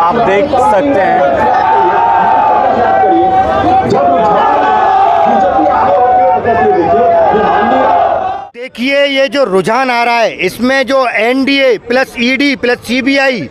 आप देख सकते हैं देखिए ये जो रुझान आ रहा है इसमें जो NDA plus ED plus CBI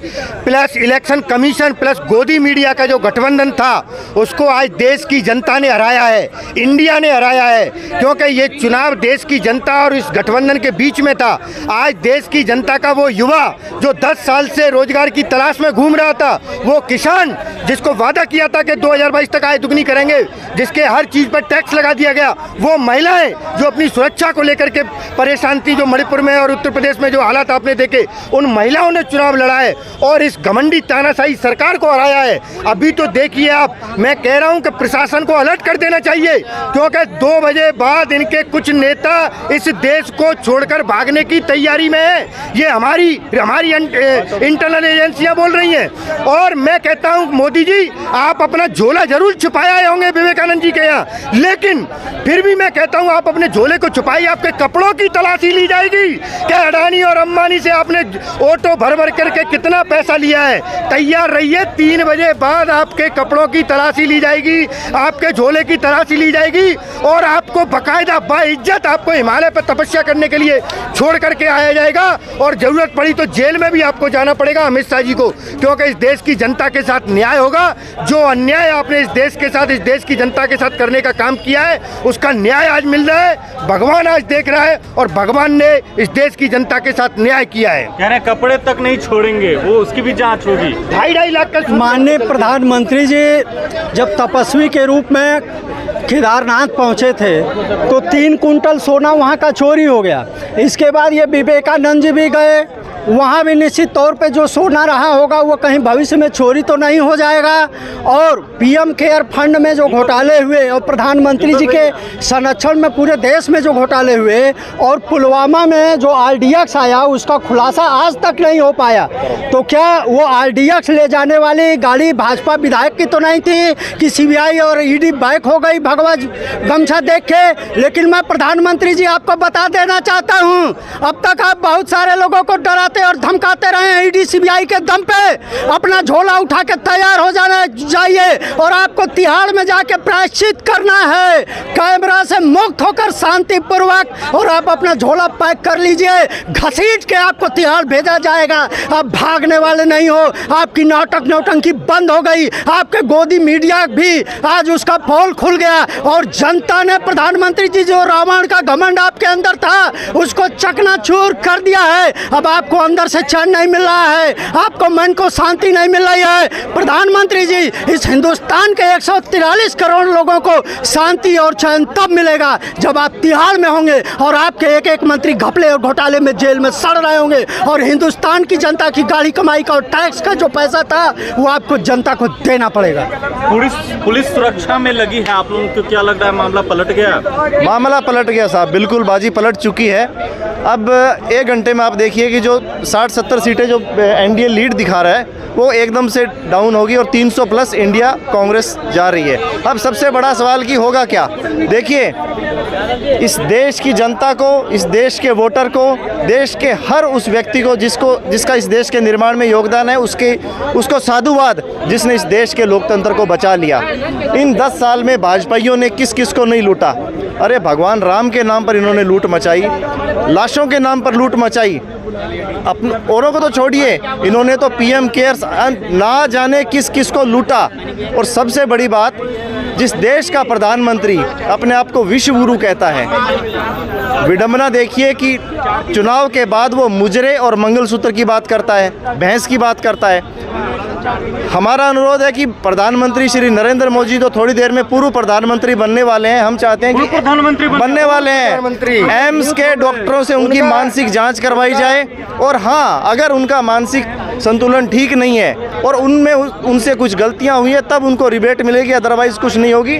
plus election commission plus गोदी मीडिया का जो गठबंधन था उसको आज देश की जनता ने हराया है, इंडिया ने हराया है। क्योंकि ये चुनाव देश की जनता और इस गठबंधन के बीच में था। आज देश की जनता का वो युवा जो 10 साल से रोजगार की तलाश में घूम रहा था, वो किसान जिसको वादा किया था कि 2022 तक आय दुगनी करेंगे, जिसके हर चीज़ पर टैक्स लगा दिया गया, वो महिलाएं जो अपनी सुरक्षा को लेकर के परेशान थी, जो मणिपुर में और उत्तर प्रदेश में जो हालात आपने देखे, उन महिलाओं ने चुनाव लड़ा है और इस घमंडी तानाशाही सरकार को हराया है। अभी तो देखिए आप, मैं कह रहा हूं कि प्रशासन को अलर्ट कर देना चाहिए, क्योंकि 2 बजे बाद इनके कुछ नेता इस देश को छोड़कर भागने की तैयारी में है। ये हमारी इंटरनल एजेंसियां बोल रही हैं। और मैं कहता हूं मोदी जी, आप अपना झोला जरूर छुपाए होंगे विवेकानंद जी के यहाँ, लेकिन फिर भी मैं कहता हूं आप अपने झोले को छुपाइए। आपके कपड़ों की तलाशी ली जाएगी कि अडानी और अंबानी से आपने ऑटो भर भर करके कितना पैसा लिया है। तैयार रहिए, 3 बजे बाद आपके कपड़ों की तलाशी ली जाएगी, आपके झोले की तलाशी ली जाएगी और आपको बकायदा बाइज्जत आपको हिमालय पर तपस्या करने के लिए छोड़ करके आया जाएगा। और जरूरत पड़ी तो जेल में भी आपको जाना पड़ेगा अमित शाह जी को, क्योंकि इस देश की जनता के साथ न्याय होगा। जो अन्याय आपने इस देश के साथ, इस देश की जनता के साथ करने का काम किया है, उसका न्याय आज मिल रहा है। भगवान आज देख रहा है और भगवान ने इस देश की जनता के साथ न्याय किया है। कह रहे कपड़े तक नहीं छोड़ेंगे, वो उसकी भी जांच होगी। 2.5 लाख का माननीय प्रधानमंत्री जी जब तपस्वी के रूप में केदारनाथ पहुंचे थे तो 3 कुंटल सोना वहां का चोरी हो गया। इसके बाद ये विवेकानंद जी भी गए, वहाँ भी निश्चित तौर पे जो सोना रहा होगा वो कहीं भविष्य में चोरी तो नहीं हो जाएगा। और पीएम केयर फंड में जो घोटाले हुए और प्रधानमंत्री जी के संरक्षण में पूरे देश में जो घोटाले हुए और पुलवामा में जो RDX आया उसका खुलासा आज तक नहीं हो पाया, तो क्या वो RDX ले जाने वाली गाड़ी भाजपा विधायक की तो नहीं थी कि CBI और ED बैक हो गई भगवा गमछा देख के? लेकिन मैं प्रधानमंत्री जी आपको बता देना चाहता हूँ, अब तक आप बहुत सारे लोगों को डराते और धमकाते रहे हैं। ED CBI के दम पे अपना झोला उठा के तैयार हो जाना चाहिए और आपको तिहाड़ में जाके प्रायश्चित करना है, कैमरा से मुक्त होकर शांतिपूर्वक। और आप अपना झोला पैक कर लीजिए, घसीट के आपको तिहाड़ भेजा जाएगा। आप भागने वाले नहीं हो, आपकी नाटक नौटंकी बंद हो गई। आपके गोदी मीडिया भी आज उसका पोल खुल गया और जनता ने प्रधानमंत्री जी जो रावण का घमंड आपके अंदर था उसको चकनाचूर कर दिया है। अब आपको अंदर से चैन नहीं मिल रहा है, आपको मन को शांति नहीं मिल रही है। प्रधानमंत्री जी, इस हिंदुस्तान के 143 करोड़ लोगों को शांति और चैन तब मिलेगा जब आप तिहाड़ में होंगे और आपके एक मंत्री घपले और घोटाले में जेल में सड़ रहे होंगे और हिंदुस्तान की जनता की गाड़ी कमाई का और टैक्स का जो पैसा था वो आपको जनता को देना पड़ेगा। पुलिस सुरक्षा में लगी है, आप लोगों को क्या लग रहा है मामला पलट गया? मामला पलट गया साहब, बिल्कुल बाजी पलट चुकी है। अब 1 घंटे में आप देखिए कि जो 60-70 सीटें जो एनडीए लीड दिखा रहा है वो एकदम से डाउन होगी और 300 प्लस इंडिया कांग्रेस जा रही है। अब सबसे बड़ा सवाल की होगा क्या? देखिए, इस देश की जनता को, इस देश के वोटर को, देश के हर उस व्यक्ति को जिसका इस देश के निर्माण में योगदान है, उसको साधुवाद, जिसने इस देश के लोकतंत्र को बचा लिया। इन 10 साल में भाजपाइयों ने किस किस को नहीं लूटा? अरे भगवान राम के नाम पर इन्होंने लूट मचाई, लाशों के नाम पर लूट मचाई, अपने औरों को तो छोड़िए, इन्होंने तो PM केयर्स ना जाने किस किस को लूटा। और सबसे बड़ी बात, जिस देश का प्रधानमंत्री अपने आप को विश्व गुरु कहता है, विडंबना देखिए कि चुनाव के बाद वो मुजरे और मंगलसूत्र की बात करता है, भैंस की बात करता है। हमारा अनुरोध है कि प्रधानमंत्री श्री नरेंद्र मोदी तो थोड़ी देर में पूर्व प्रधानमंत्री बनने वाले हैं। हम चाहते हैं कि प्रधानमंत्री बनने वाले हैं। एम्स के डॉक्टरों से उनकी मानसिक जांच करवाई जाए और हाँ, अगर उनका मानसिक संतुलन ठीक नहीं है और उनसे कुछ गलतियां हुई है तब उनको रिबेट मिलेगी, अदरवाइज कुछ नहीं होगी।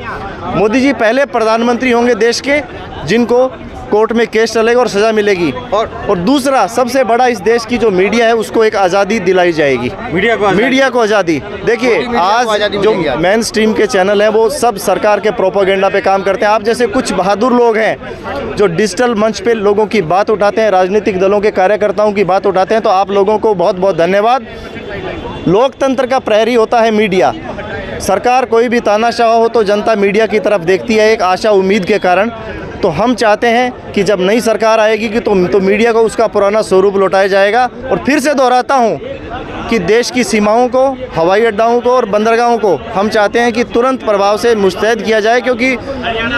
मोदी जी पहले प्रधानमंत्री होंगे देश के जिनको कोर्ट में केस चलेगा और सज़ा मिलेगी। और दूसरा सबसे बड़ा, इस देश की जो मीडिया है उसको एक आज़ादी दिलाई जाएगी। मीडिया को आज़ादी। देखिए, आज जो मेन स्ट्रीम के चैनल हैं वो सब सरकार के प्रोपेगेंडा पे काम करते हैं। आप जैसे कुछ बहादुर लोग हैं जो डिजिटल मंच पे लोगों की बात उठाते हैं, राजनीतिक दलों के कार्यकर्ताओं की बात उठाते हैं, तो आप लोगों को बहुत बहुत धन्यवाद। लोकतंत्र का प्रहरी होता है मीडिया। सरकार कोई भी तानाशाह हो तो जनता मीडिया की तरफ देखती है एक आशा उम्मीद के कारण। तो हम चाहते हैं कि जब नई सरकार आएगी कि तो मीडिया को उसका पुराना स्वरूप लौटाया जाएगा। और फिर से दोहराता हूँ कि देश की सीमाओं को, हवाई अड्डाओं को और बंदरगाहों को हम चाहते हैं कि तुरंत प्रभाव से मुस्तैद किया जाए, क्योंकि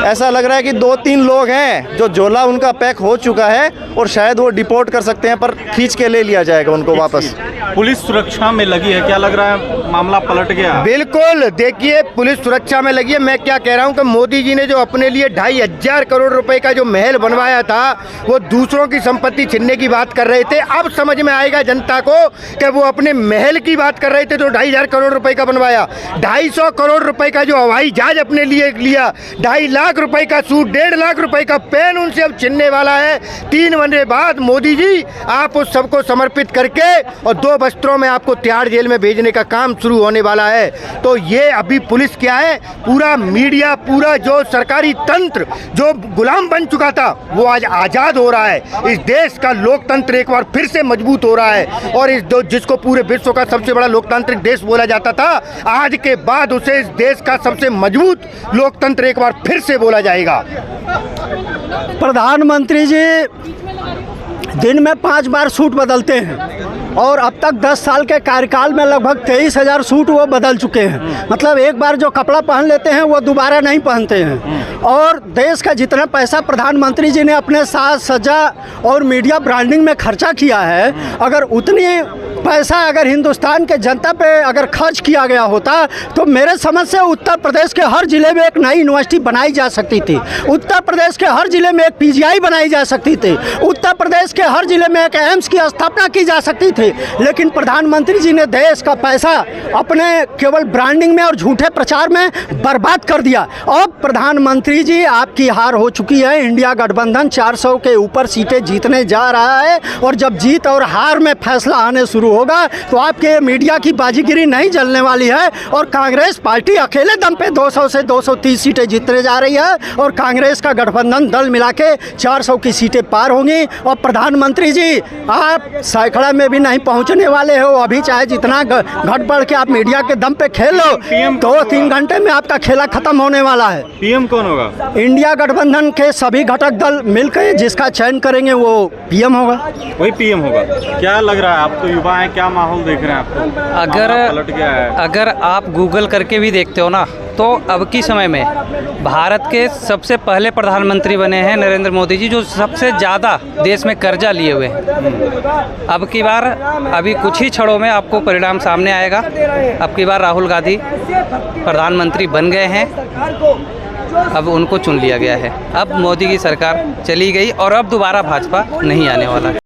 ऐसा लग रहा है कि 2-3 लोग हैं जो झोला उनका पैक हो चुका है और शायद वो डिपोर्ट कर सकते हैं, पर खींच के ले लिया जाएगा उनको वापस। पुलिस सुरक्षा में लगी है, क्या लग रहा है मामला पलट गया? बिल्कुल, देखिए पुलिस सुरक्षा में लगी है। मैं क्या कह रहा हूँ कि मोदी जी ने जो अपने लिए 2,500 करोड़ रुपए का जो महल बनवाया था, वो दूसरों की संपत्ति छीनने की बात कर रहे थे। अब समझ में आएगा जनता को कि वो अपने महल की बात कर रहे थे तो 2,500 करोड़ रुपए का बनवाया। 250 करोड़ रुपए का जो हवाई जहाज अपने लिए लिया, 2.5 लाख रुपए का सूट, 1.5 लाख रुपए का पेन उनसे अब छीनने वाला है। 3 महीने बाद मोदी जी आप उस सबको समर्पित करके और 2 वस्त्रों में आपको तिहाड़ जेल में भेजने का काम शुरू होने वाला है। तो ये अभी पुलिस क्या है, पूरा मीडिया, पूरा जो सरकारी तंत्र जो गुलाम बन चुका था वो आज आज़ाद हो रहा है। इस देश का लोकतंत्र एक बार फिर से मजबूत हो रहा है और इस जिसको पूरे विश्व का सबसे बड़ा लोकतांत्रिक देश बोला जाता था, आज के बाद उसे इस देश का सबसे मजबूत लोकतंत्र एक बार फिर से बोला जाएगा। प्रधानमंत्री जी दिन में 5 बार सूट बदलते हैं और अब तक 10 साल के कार्यकाल में लगभग 23,000 सूट वो बदल चुके हैं। मतलब एक बार जो कपड़ा पहन लेते हैं वो दोबारा नहीं पहनते हैं। और देश का जितना पैसा प्रधानमंत्री जी ने अपने साज सज्जा और मीडिया ब्रांडिंग में खर्चा किया है, अगर उतनी पैसा अगर हिंदुस्तान के जनता पे अगर खर्च किया गया होता तो मेरे समझ से उत्तर प्रदेश के हर ज़िले में एक नई यूनिवर्सिटी बनाई जा सकती थी। उत्तर प्रदेश के हर ज़िले में एक PGI बनाई जा सकती थी। उत्तर प्रदेश के हर ज़िले में एक एम्स की स्थापना की जा सकती थी। लेकिन प्रधानमंत्री जी ने देश का पैसा अपने केवल ब्रांडिंग में और झूठे प्रचार में बर्बाद कर दिया। अब प्रधानमंत्री जी आपकी हार हो चुकी है। इंडिया गठबंधन 400 के ऊपर सीटें जीतने जा रहा है और जब जीत और हार में फैसला आने शुरू होगा तो आपके मीडिया की बाजीगिरी नहीं जलने वाली है और कांग्रेस पार्टी अकेले दम पे 200 से 230 सीटें जीतने जा रही है और कांग्रेस का गठबंधन दल मिला के 400 की सीटें पार होंगी। और प्रधानमंत्री जी आप सैकड़ा में भी नहीं पहुंचने वाले हो। अभी चाहे जितना घट बढ़ के आप मीडिया के दम पे खेल लो, 2-3 घंटे में आपका खेला खत्म होने वाला है। PM कौन होगा? इंडिया गठबंधन के सभी घटक दल मिलकर जिसका चयन करेंगे वो PM होगा। वही PM होगा। क्या लग रहा है, आप तो युवा हैं, क्या माहौल देख रहे हैं आपको? अगर आप गूगल करके भी देखते हो ना तो अब की समय में भारत के सबसे पहले प्रधानमंत्री बने हैं नरेंद्र मोदी जी, जो सबसे ज़्यादा देश में कर्जा लिए हुए हैं। अब की बार अभी कुछ ही क्षणों में आपको परिणाम सामने आएगा। अब की बार राहुल गांधी प्रधानमंत्री बन गए हैं, अब उनको चुन लिया गया है। अब मोदी की सरकार चली गई और अब दोबारा भाजपा नहीं आने वाला है।